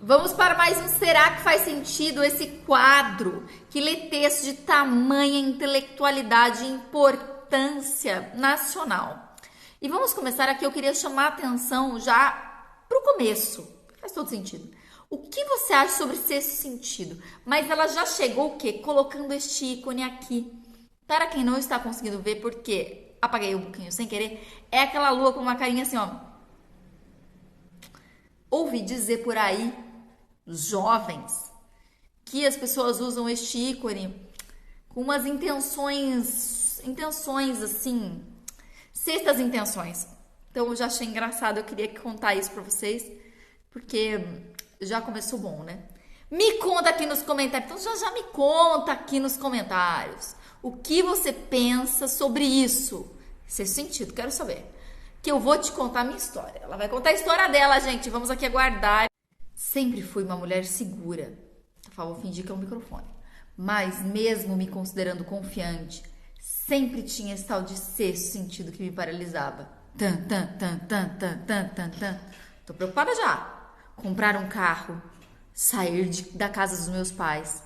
Vamos para mais um Será que faz sentido? Esse quadro que lê textos de tamanha intelectualidade e importância nacional. E vamos começar aqui, eu queria chamar a atenção já para o começo. Faz todo sentido. O que você acha sobre sexto sentido? Mas ela já chegou o quê? Colocando este ícone aqui. Para quem não está conseguindo ver, porque apaguei um pouquinho sem querer, é aquela lua com uma carinha assim, ó. Ouvi dizer por aí, jovens, que as pessoas usam este ícone com umas intenções assim, sextas intenções. Então eu já achei engraçado, eu queria contar isso pra vocês, porque já começou bom, né? Me conta aqui nos comentários, então já me conta aqui nos comentários o que você pensa sobre isso. Sexto sentido, quero saber. Que eu vou te contar a minha história. Ela vai contar a história dela, gente. Vamos aqui aguardar. Sempre fui uma mulher segura. Vou fingir que é um microfone. Mas mesmo me considerando confiante, sempre tinha esse tal de sexto sentido que me paralisava. Tô preocupada já. Comprar um carro, sair da casa dos meus pais,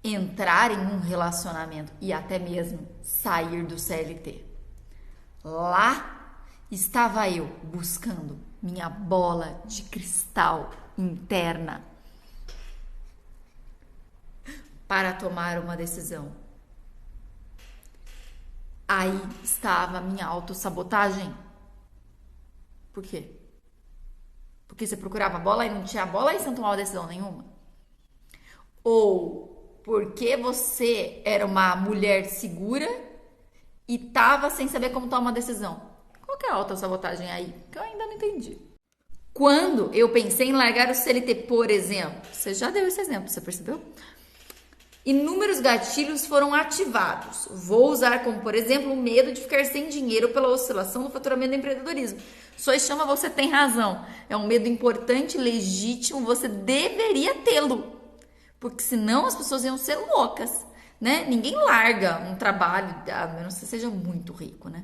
entrar em um relacionamento e até mesmo sair do CLT. Lá estava eu buscando minha bola de cristal interna para tomar uma decisão. Aí estava a minha autossabotagem. Por quê? Porque você procurava a bola e não tinha a bola e você não tomava decisão nenhuma? Ou porque você era uma mulher segura e tava sem saber como tomar uma decisão? Qual que é a autossabotagem aí? Que eu ainda não entendi. Quando eu pensei em largar o CLT, por exemplo, você já deu esse exemplo, você percebeu? Inúmeros gatilhos foram ativados. Vou usar como, por exemplo, o medo de ficar sem dinheiro pela oscilação no faturamento do empreendedorismo. Só chama você tem razão. É um medo importante, legítimo, você deveria tê-lo. Porque senão as pessoas iam ser loucas, né? Ninguém larga um trabalho, a menos que você seja muito rico, né?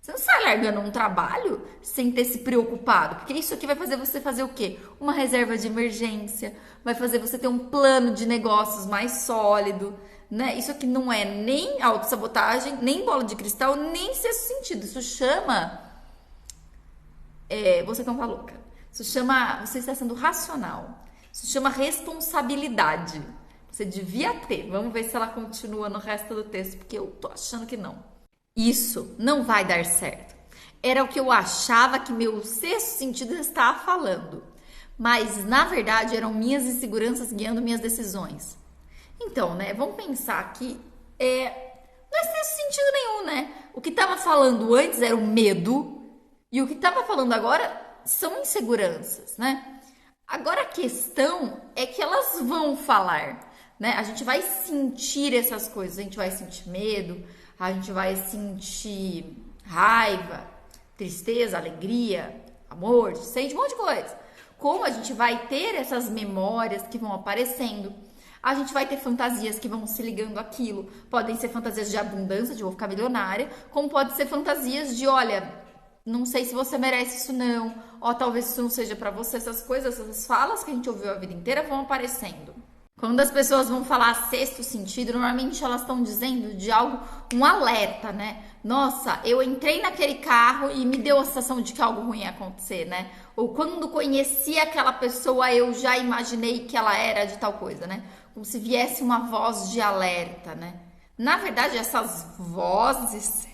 Você não sai largando um trabalho sem ter se preocupado, porque isso aqui vai fazer você fazer o quê? Uma reserva de emergência, vai fazer você ter um plano de negócios mais sólido, né? Isso aqui não é nem autossabotagem, nem bola de cristal, nem sexto sentido. Isso chama... você não tá louca. Isso chama... Você está sendo racional. Isso chama responsabilidade. Você devia ter. Vamos ver se ela continua no resto do texto, porque eu tô achando que não. Isso não vai dar certo. Era o que eu achava que meu sexto sentido estava falando. Mas, na verdade, eram minhas inseguranças guiando minhas decisões. Então, né, vamos pensar que não é sexto sentido nenhum, né? O que estava falando antes era o medo e o que estava falando agora são inseguranças, né? Agora a questão é que elas vão falar, né? A gente vai sentir essas coisas, a gente vai sentir medo, a gente vai sentir raiva, tristeza, alegria, amor, sente um monte de coisa. Como a gente vai ter essas memórias que vão aparecendo, a gente vai ter fantasias que vão se ligando àquilo. Podem ser fantasias de abundância, de vou ficar milionária, como pode ser fantasias de, olha, não sei se você merece isso não, ou talvez isso não seja pra você. Essas coisas, essas falas que a gente ouviu a vida inteira vão aparecendo. Quando as pessoas vão falar sexto sentido, normalmente elas estão dizendo de algo, um alerta, né? Nossa, eu entrei naquele carro e me deu a sensação de que algo ruim ia acontecer, né? Ou quando conheci aquela pessoa, eu já imaginei que ela era de tal coisa, né? Como se viesse uma voz de alerta, né? Na verdade, essas vozes,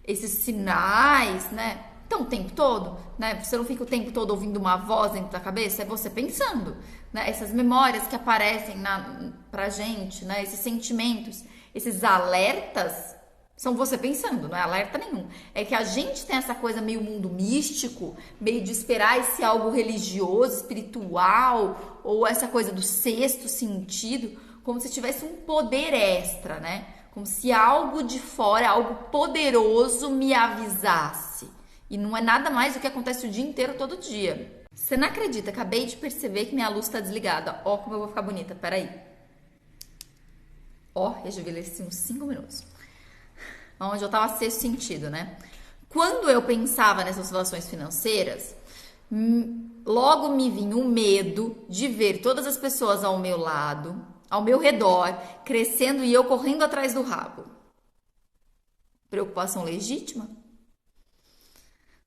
esses sinais, né? Então, o tempo todo, né? Você não fica o tempo todo ouvindo uma voz dentro da cabeça, é você pensando, né? Essas memórias que aparecem pra gente, né? Esses sentimentos, esses alertas, são você pensando, não é alerta nenhum. É que a gente tem essa coisa meio mundo místico, meio de esperar esse algo religioso, espiritual, ou essa coisa do sexto sentido, como se tivesse um poder extra, né? Como se algo de fora, algo poderoso me avisasse. E não é nada mais do que acontece o dia inteiro, todo dia. Você não acredita, acabei de perceber que minha luz tá desligada. Ó como eu vou ficar bonita, peraí. Ó, rejuvenesci uns 5 minutos. Onde eu tava sexto sentido, né? Quando eu pensava nessas situações financeiras, logo me vinha o medo de ver todas as pessoas ao meu lado, ao meu redor, crescendo e eu correndo atrás do rabo. Preocupação legítima?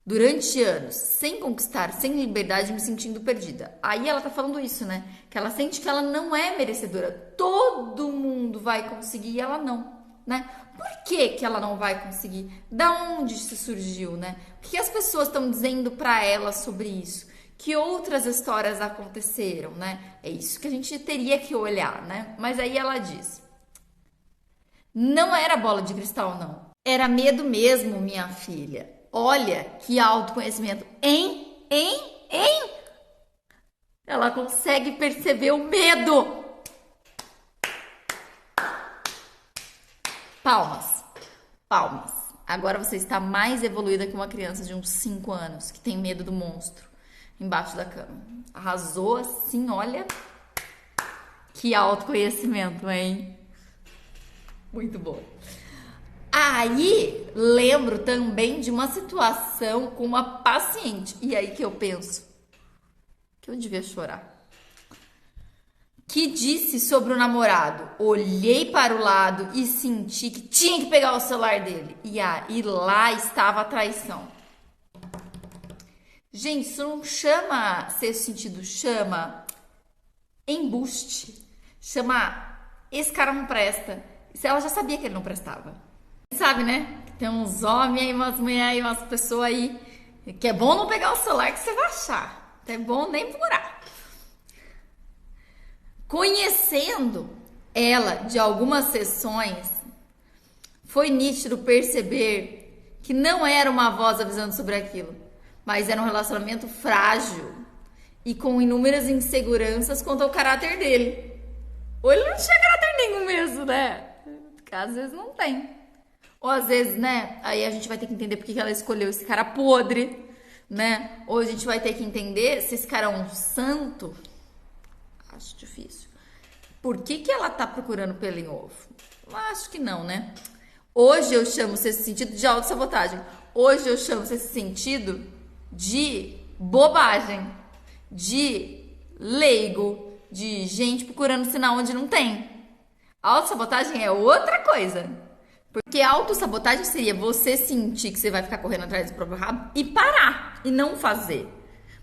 Durante anos, sem conquistar, sem liberdade, me sentindo perdida. Aí ela tá falando isso, né? Que ela sente que ela não é merecedora. Todo mundo vai conseguir e ela não, né? Por que que ela não vai conseguir? Da onde isso surgiu, né? O que as pessoas estão dizendo pra ela sobre isso? Que outras histórias aconteceram, né? É isso que a gente teria que olhar, né? Mas aí ela diz: não era bola de cristal, não. Era medo mesmo, minha filha. Olha que autoconhecimento. Hein? Ela consegue perceber o medo. Palmas. Agora você está mais evoluída que uma criança de uns 5 anos que tem medo do monstro embaixo da cama. Arrasou assim, olha. Que autoconhecimento, hein? Muito bom. Aí, lembro também de uma situação com uma paciente. E aí que eu penso que eu devia chorar. Que disse sobre o namorado: olhei para o lado e senti que tinha que pegar o celular dele. E lá estava a traição. Gente, isso não chama sexto sentido, chama embuste. Chama esse cara não presta. Ela já sabia que ele não prestava. Sabe, né? Tem uns homens aí, umas mulheres aí, umas pessoas aí que é bom não pegar o celular que você vai achar. É bom nem procurar. Conhecendo ela de algumas sessões, foi nítido perceber que não era uma voz avisando sobre aquilo, mas era um relacionamento frágil e com inúmeras inseguranças quanto ao caráter dele. Ou ele não tinha caráter nenhum mesmo, né? Porque às vezes não tem. Ou às vezes, né? Aí a gente vai ter que entender por que ela escolheu esse cara podre, né? Ou a gente vai ter que entender se esse cara é um santo. Acho difícil. Por que que ela tá procurando pelo em ovo? Acho que não, né? Hoje eu chamo esse sentido de autossabotagem. Hoje eu chamo esse sentido de bobagem, de leigo, de gente procurando sinal onde não tem. Autossabotagem é outra coisa. Porque autossabotagem seria você sentir que você vai ficar correndo atrás do próprio rabo e parar e não fazer.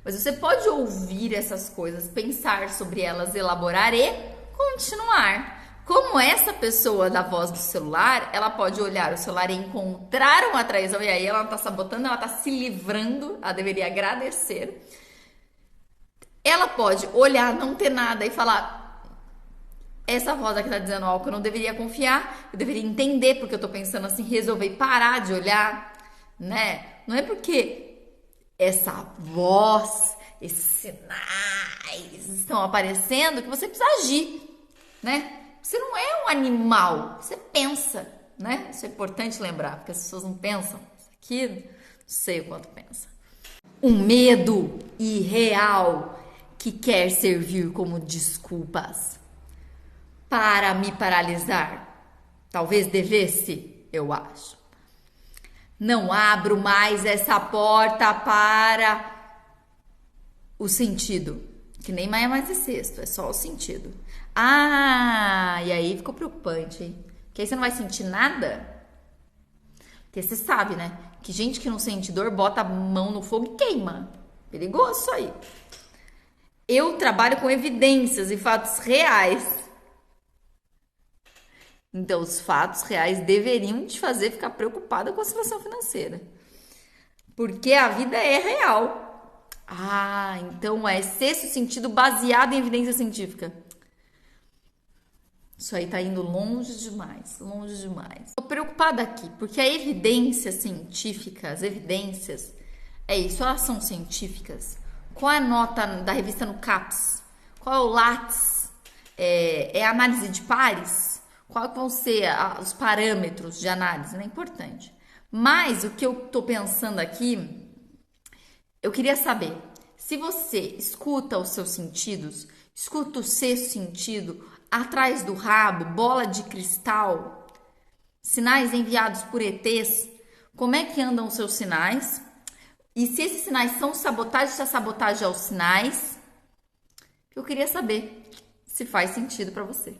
Mas você pode ouvir essas coisas, pensar sobre elas, elaborar e continuar. Como essa pessoa da voz do celular, ela pode olhar o celular e encontrar uma traição, e aí ela não está sabotando, ela está se livrando, ela deveria agradecer. Ela pode olhar, não ter nada e falar: essa voz aqui tá dizendo algo que eu não deveria confiar, eu deveria entender porque eu tô pensando assim, resolver parar de olhar, né? Não é porque essa voz, esses sinais estão aparecendo que você precisa agir, né? Você não é um animal, você pensa, né? Isso é importante lembrar, porque as pessoas não pensam. Isso aqui, não sei o quanto pensa. Um medo irreal que quer servir como desculpas para me paralisar. Talvez devesse, eu acho. Não abro mais essa porta para o sentido, que nem é mais esse sexto, é só o sentido. E aí ficou preocupante, hein? Porque aí você não vai sentir nada. Porque você sabe, né? Que gente que não sente dor bota a mão no fogo e queima. Perigoso isso aí. Eu trabalho com evidências e fatos reais. Então, os fatos reais deveriam te fazer ficar preocupada com a situação financeira. Porque a vida é real. Então é sexto sentido baseado em evidência científica. Isso aí tá indo longe demais, longe demais. Tô preocupada aqui, porque a evidência científica, as evidências, é isso, elas são científicas. Qual é a nota da revista no CAPES? Qual é o LATS? É a análise de pares? Quais vão ser os parâmetros de análise? Não é importante. Mas o que eu tô pensando aqui, eu queria saber, se você escuta os seus sentidos, escuta o sexto sentido, atrás do rabo, bola de cristal, sinais enviados por ETs, como é que andam os seus sinais? E se esses sinais são sabotagem, se a sabotagem é os sinais, eu queria saber se faz sentido para você.